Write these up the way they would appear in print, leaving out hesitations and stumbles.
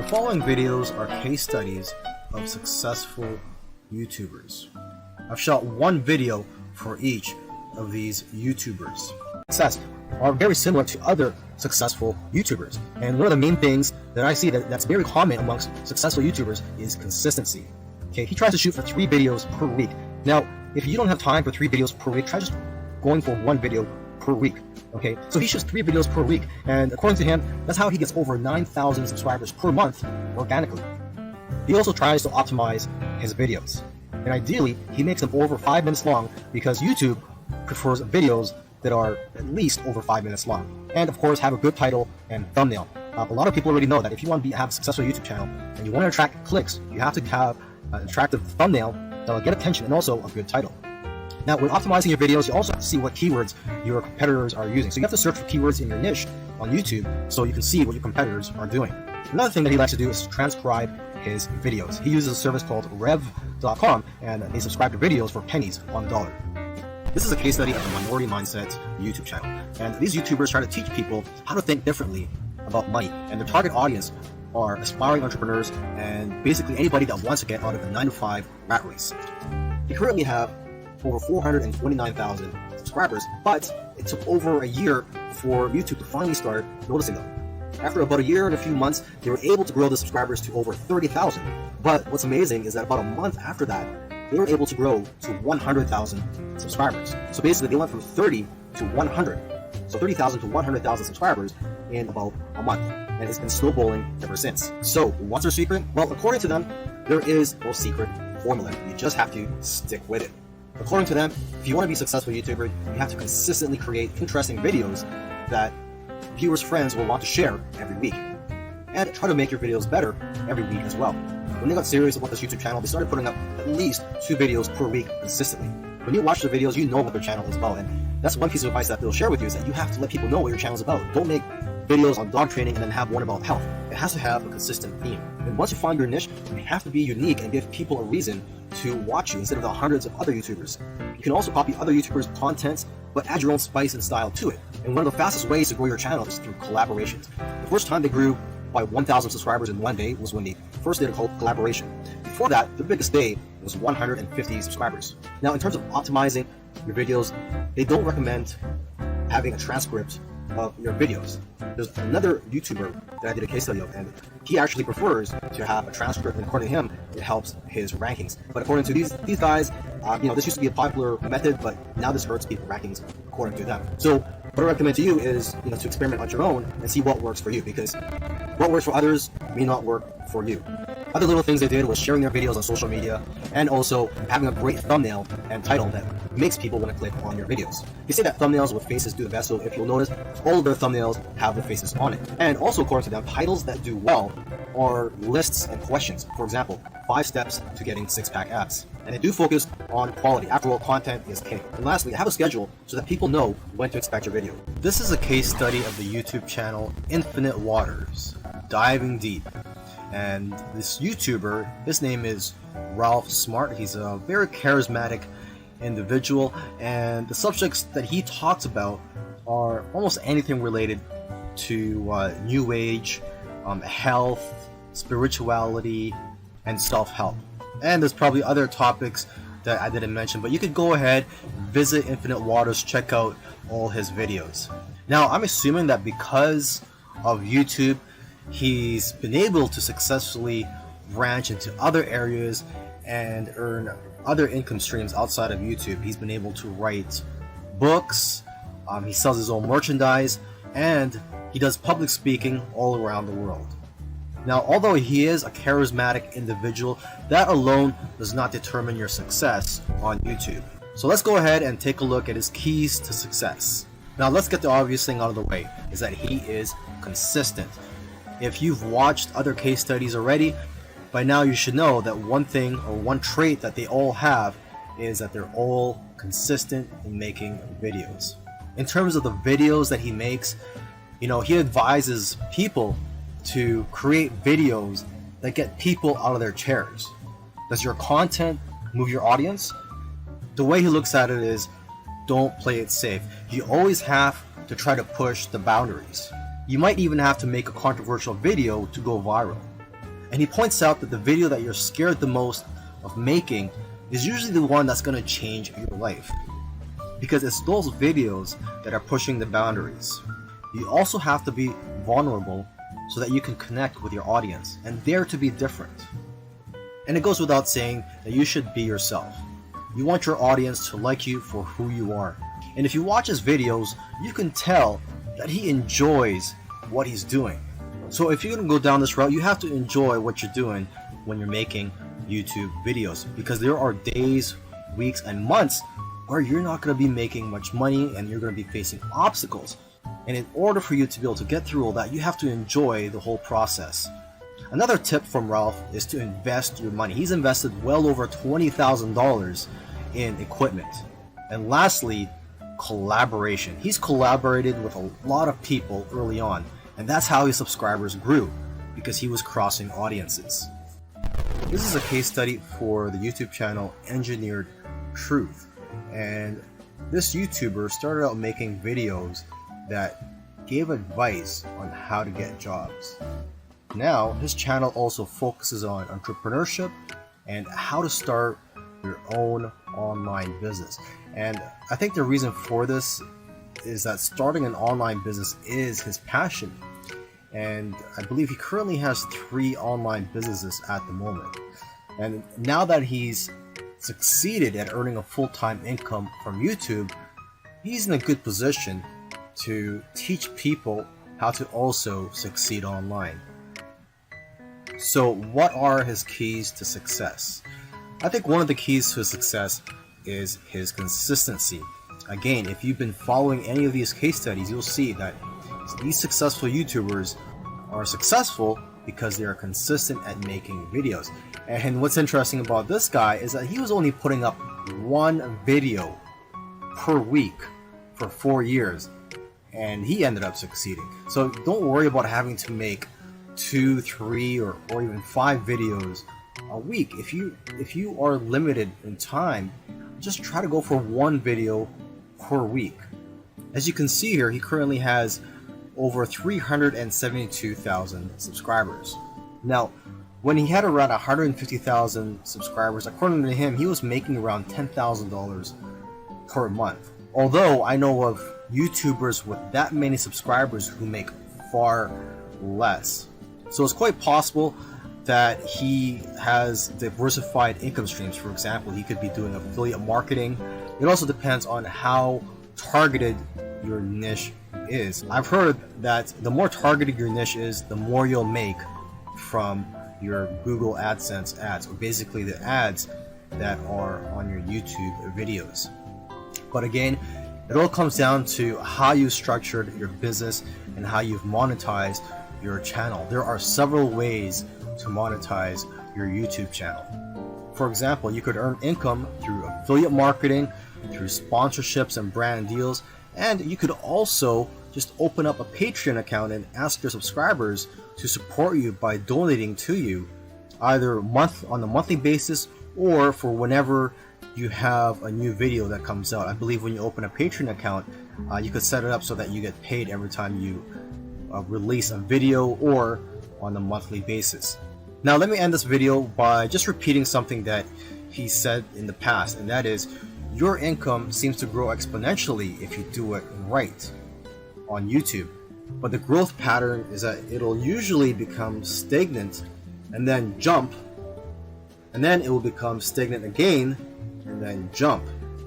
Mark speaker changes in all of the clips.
Speaker 1: The following videos are case studies of successful YouTubers. I've shot one video for each of these YouTubers. Success are very similar to other successful YouTubers, and one of the main things that I see that's very common amongst successful YouTubers is consistency. Okay, he tries to shoot for 3 videos per week. Now, if you don't have time for 3 videos per week, try just going for 1 video per week. Okay, so he shoots 3 videos per week, and according to him, that's how he gets over 9,000 subscribers per month organically. He also tries to optimize his videos, and ideally, he makes them over 5 minutes long because YouTube prefers videos that are at least over 5 minutes long, and of course have a good title and thumbnail. A lot of people already know that if you want to have a successful YouTube channel and you want to attract clicks, you have to have an attractive thumbnail that will get attention and also a good title. Now, when optimizing your videos, you also have to see what keywords your competitors are using. So you have to search for keywords in your niche on YouTube so you can see what your competitors are doing. Another thing that he likes to do is to transcribe his videos. He uses a service called Rev.com, and they subscribe to videos for pennies on the dollar. This is a case study of the Minority Mindset YouTube channel. And these YouTubers try to teach people how to think differently about money. And their target audience are aspiring entrepreneurs and basically anybody that wants to get out of the 9-to-5 rat race. They currently have over 429,000 subscribers, but it took over a year for YouTube to finally start noticing them. After about a year and a few months, they were able to grow the subscribers to over 30,000. But what's amazing is that about a month after that, they were able to grow to 100,000 subscribers. So basically, they went from 30 to 100. So 30,000 to 100,000 subscribers in about a month. And it's been snowballing ever since. So what's their secret? Well, according to them, there is no secret formula. You just have to stick with it. According to them, if you want to be a successful YouTuber, you have to consistently create interesting videos that viewers' friends will want to share every week. And try to make your videos better every week as well. When they got serious about this YouTube channel, they started putting up at least 2 videos per week consistently. When you watch the videos, you know what their channel is about. And that's one piece of advice that they'll share with you, is that you have to let people know what your channel is about. Don't make videos on dog training and then have one about health. It has to have a consistent theme. And once you find your niche, you have to be unique and give people a reason to watch you instead of the hundreds of other YouTubers. You can also copy other YouTubers' content, but add your own spice and style to it. And one of the fastest ways to grow your channel is through collaborations. The first time they grew by 1,000 subscribers in one day was when they first did a collaboration. Before that, the biggest day was 150 subscribers. Now, in terms of optimizing your videos, they don't recommend having a transcript of your videos. There's another YouTuber that I did a case study of, and he actually prefers to have a transcript, and according to him, it helps his rankings. But according to these guys, this used to be a popular method, but now this hurts people's rankings according to them. So what I recommend to you is to experiment on your own and see what works for you, because what works for others may not work for you. Other little things they did was sharing their videos on social media and also having a great thumbnail and title that makes people want to click on your videos. They say that thumbnails with faces do the best, so if you'll notice, all of their thumbnails have their faces on it. And also, according to them, titles that do well are lists and questions. For example, 5 steps to getting 6-pack abs. And they do focus on quality. After all, content is king. And lastly, have a schedule so that people know when to expect your video. This is a case study of the YouTube channel Infinite Waters, Diving Deep. And this YouTuber, his name is Ralph Smart. He's a very charismatic individual, and the subjects that he talks about are almost anything related to New Age, health, spirituality, and self-help. And there's probably other topics that I didn't mention, but you could go ahead, visit Infinite Waters, check out all his videos. Now, I'm assuming that because of YouTube, he's been able to successfully branch into other areas and earn other income streams outside of YouTube. He's been able to write books, he sells his own merchandise, and he does public speaking all around the world. Now, although he is a charismatic individual, that alone does not determine your success on YouTube. So let's go ahead and take a look at his keys to success. Now, let's get the obvious thing out of the way, is that he is consistent. If you've watched other case studies already, by now you should know that one thing or one trait that they all have is that they're all consistent in making videos. In terms of the videos that he makes, he advises people to create videos that get people out of their chairs. Does your content move your audience? The way he looks at it is, don't play it safe. You always have to try to push the boundaries. You might even have to make a controversial video to go viral. And he points out that the video that you're scared the most of making is usually the one that's going to change your life, because it's those videos that are pushing the boundaries. You also have to be vulnerable so that you can connect with your audience and dare to be different. And it goes without saying that you should be yourself. You want your audience to like you for who you are. And if you watch his videos, you can tell that he enjoys what he's doing. So if you're going to go down this route, you have to enjoy what you're doing when you're making YouTube videos, because there are days, weeks, and months where you're not going to be making much money and you're going to be facing obstacles. And in order for you to be able to get through all that, you have to enjoy the whole process. Another tip from Ralph is to invest your money. He's invested well over $20,000 in equipment. And lastly, collaboration. He's collaborated with a lot of people early on, and that's how his subscribers grew, because he was crossing audiences. This is a case study for the YouTube channel Engineered Truth, and this YouTuber started out making videos that gave advice on how to get jobs. Now his channel also focuses on entrepreneurship and how to start your own online business. And I think the reason for this is that starting an online business is his passion. And I believe he currently has 3 online businesses at the moment. And now that he's succeeded at earning a full-time income from YouTube, he's in a good position to teach people how to also succeed online. So what are his keys to success? I think one of the keys to success is his consistency. Again, if you've been following any of these case studies, you'll see that these successful YouTubers are successful because they are consistent at making videos. And what's interesting about this guy is that he was only putting up 1 video per week for 4 years, and he ended up succeeding. So don't worry about having to make 2, 3, or even 5 videos a week. If you are limited in time, just try to go for 1 video per week. As you can see here, he currently has over 372,000 subscribers. Now, when he had around 150,000 subscribers, according to him, he was making around $10,000 per month. Although I know of YouTubers with that many subscribers who make far less. So it's quite possible that he has diversified income streams. For example, he could be doing affiliate marketing. It also depends on how targeted your niche is. I've heard that the more targeted your niche is, the more you'll make from your Google AdSense ads, or basically the ads that are on your YouTube videos. But again, it all comes down to how you structured your business and how you've monetized your channel. There are several ways to monetize your YouTube channel. For example, you could earn income through affiliate marketing, through sponsorships and brand deals, and you could also just open up a Patreon account and ask your subscribers to support you by donating to you, either on a monthly basis or for whenever you have a new video that comes out. I believe when you open a Patreon account, you could set it up so that you get paid every time you release a video, or on a monthly basis. Now let me end this video by just repeating something that he said in the past, and that is, your income seems to grow exponentially if you do it right on YouTube. But the growth pattern is that it'll usually become stagnant and then jump, and then it will become stagnant again and then jump,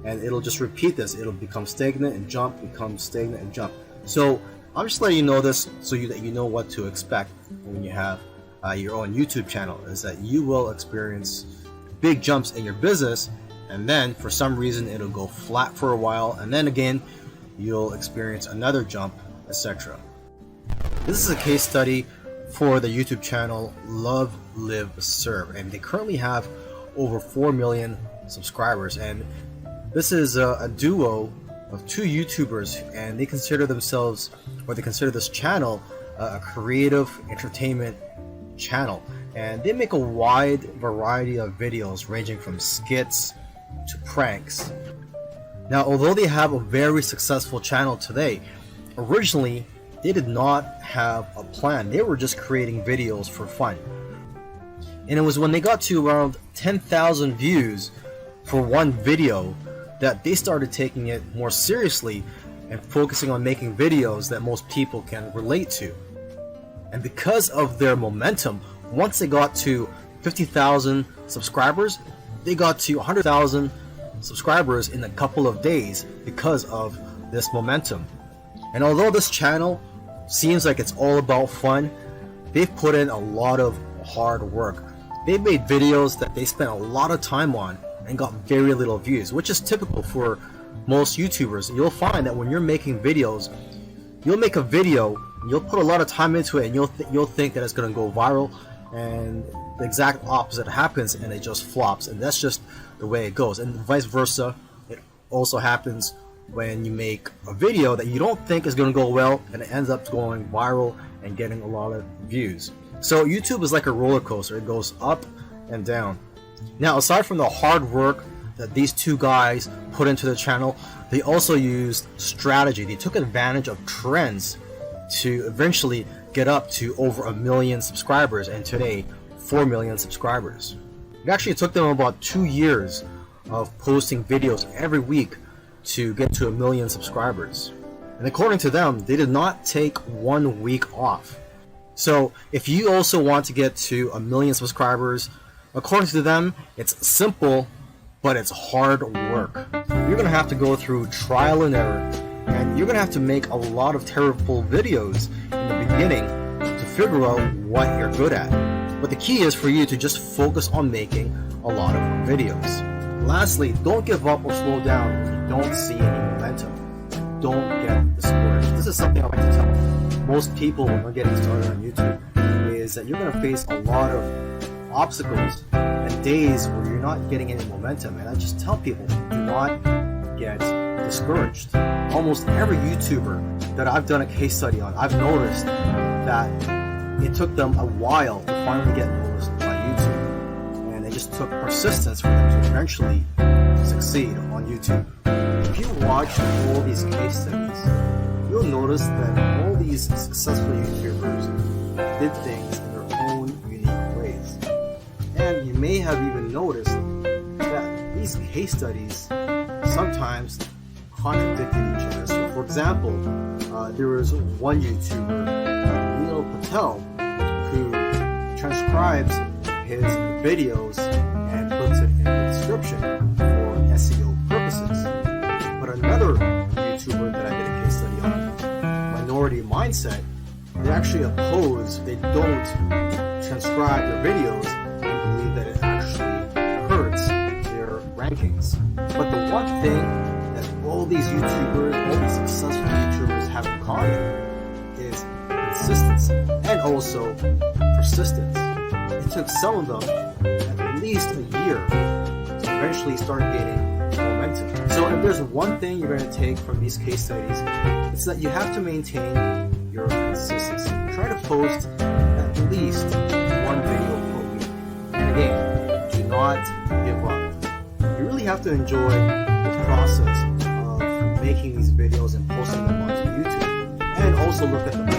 Speaker 1: and it'll just repeat this. It'll become stagnant and jump, become stagnant and jump. So I'm just letting you know this so that you know what to expect when you have your own YouTube channel, is that you will experience big jumps in your business, and then for some reason it'll go flat for a while, and then again you'll experience another jump, etc. This is a case study for the YouTube channel Love Live Serve, and they currently have over 4 million subscribers. And this is a duo of 2 YouTubers, and they consider themselves, or they consider this channel, a creative entertainment channel. And they make a wide variety of videos ranging from skits to pranks. Now, although they have a very successful channel today, originally they did not have a plan. They were just creating videos for fun. And it was when they got to around 10,000 views for one video that they started taking it more seriously and focusing on making videos that most people can relate to. And because of their momentum, once they got to 50,000 subscribers, they got to 100,000 subscribers in a couple of days because of this momentum. And although this channel seems like it's all about fun, they've put in a lot of hard work. They've made videos that they spent a lot of time on and got very little views, which is typical for most YouTubers. You'll find that when you're making videos, you'll make a video, you'll put a lot of time into it, and you'll think that it's going to go viral, and the exact opposite happens and it just flops. And that's just the way it goes. And vice versa, it also happens when you make a video that you don't think is going to go well and it ends up going viral and getting a lot of views. So YouTube is like a roller coaster. It goes up and down. Now, aside from the hard work that these two guys put into the channel, they also used strategy. They took advantage of trends to eventually get up to over 1 million subscribers, and today 4 million subscribers. It actually took them about 2 years of posting videos every week to get to 1 million subscribers. And according to them, they did not take 1 week off. So if you also want to get to 1 million subscribers, according to them, it's simple, but it's hard work. You're going to have to go through trial and error, and you're going to have to make a lot of terrible videos in the beginning to figure out what you're good at. But the key is for you to just focus on making a lot of videos. Lastly, don't give up or slow down if you don't see any momentum. Don't get discouraged. This is something I like to tell most people when we're getting started on YouTube, is that you're going to face a lot of obstacles and days where you're not getting any momentum. And I just tell people, do not get discouraged. Almost every YouTuber that I've done a case study on, I've noticed that it took them a while to finally get noticed by YouTube, and it just took persistence for them to eventually succeed on YouTube. If you watch all these case studies, you'll notice that all these successful YouTubers did things in their own unique ways. And you may have even noticed that these case studies sometimes contradicted each other. So for example, there was one YouTuber, Neil Patel, who transcribes his videos and puts it in the description for SEO purposes. But another YouTuber that I did a case study on, Minority Mindset, they actually oppose, they don't transcribe their videos and believe that it actually hurts their rankings. But the one thing that all these YouTubers, all these successful YouTubers have in common is consistency and also persistence. It took some of them at least a year to eventually start gaining momentum. So if there's one thing you're going to take from these case studies, it's that you have to maintain your consistency. Try to post at least one video per week. And again, do not give up. You really have to enjoy the process of making these videos and posting them onto YouTube, and also look at the